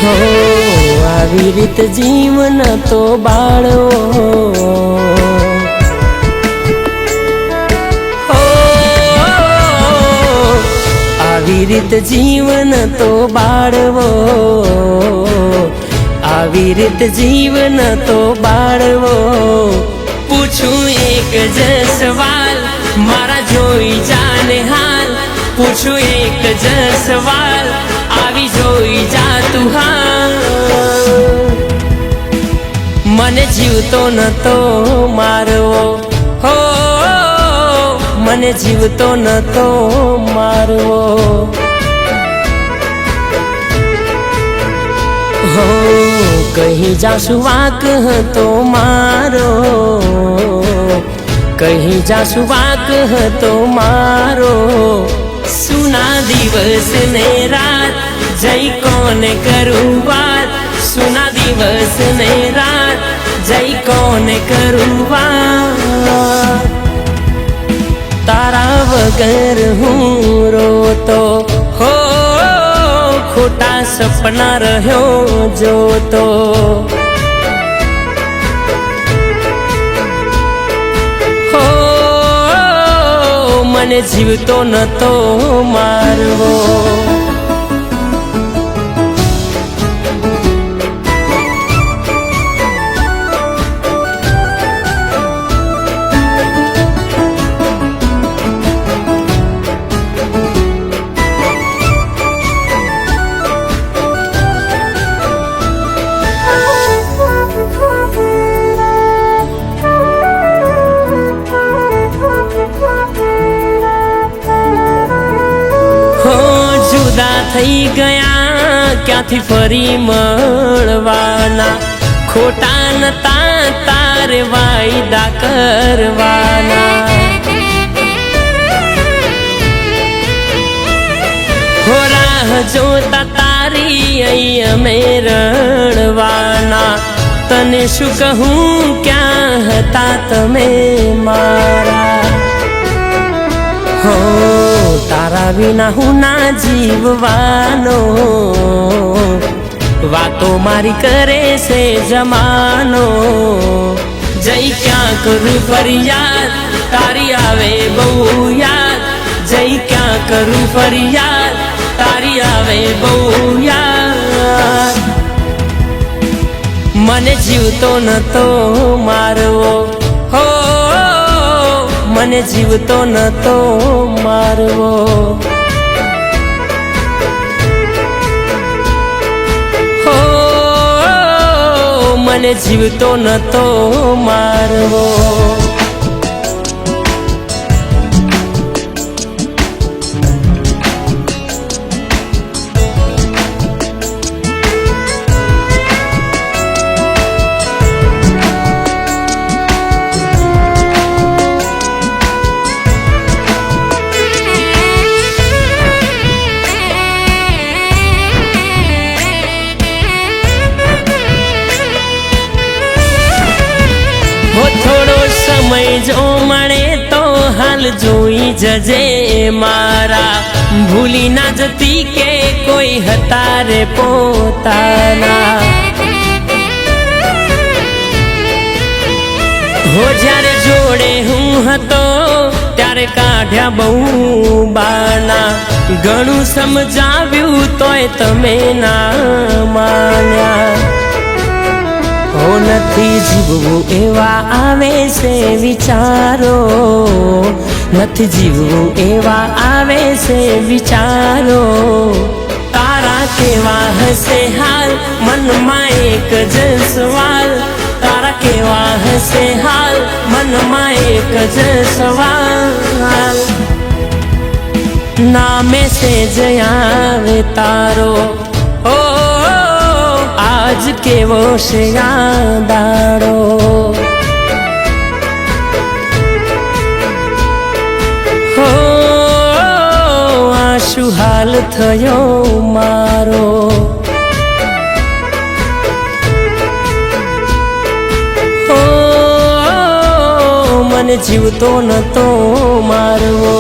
હો આવી રીત જીવન તો બાળવો, આવી રીત જીવન તો બાળવો, આવી રીત જીવન તો બાળવો। પૂછું એક જ સવાલ મારા જોઈ જાને હાલ, પૂછું એક જ સવાલ આવી જોઈ જા તું હાલ। મને જીવતો નતો મારવો, હો મને જીવતો નતો મારવો, હો કहीं જાશું વાંક હતો મારો, कहीं जासु वाक तो मारो। सुना दिवस ने रात जय कौन करूँ बात, सुना दिवस ने रात जय कौन करूँ बात। तारा वगर हूँ रोतो, हो खोटा सपना रह्यो जो तो, મને જીવતો નતો મારવો। થઈ ગયા ક્યાંથી ફરી મળવાના, ખોટા નતા તારે વાયદા કરવાના। હો રાહ જોતા તારી અહીં અમે રણવાના, તને શું કહું ક્યાં હતા તમે મારા। हो तारा बिना हूँ ना जीववानो, वातो मारी करे से जमानो। जय क्या करूँ फरियाद तारी आवे बहु याद, जय क्या करूँ फरियाद तारी आवे बहु याद। मने जीवतो नतो मारवो, हो મને જીવતો નતો મારવો, હો મને જીવતો નતો મારવો। थोड़ो समय जो मळे तो हाल जोई जजे मारा, भूली ना जती के कोई हतारे पोताना। हो जारे जोड़े हूँ हतो त्यारे काढ़्या बहु बाना, घणुं समजाव्यू तोय तमे ना मान्या। हो नथी जीववू एवा आवे से विचारो, नथी जीववू एवा आवे से विचारो। तारा केवा हसे हाल मन में एक ज सवाल, तारा केवा हसे हाल मन में एक ज सवाल। नामे से जयावे तारो, ओ आज केवो से यादाड़ो। हो आशु हाल थयो मारो, हो मन जीवतो नतो मारवो।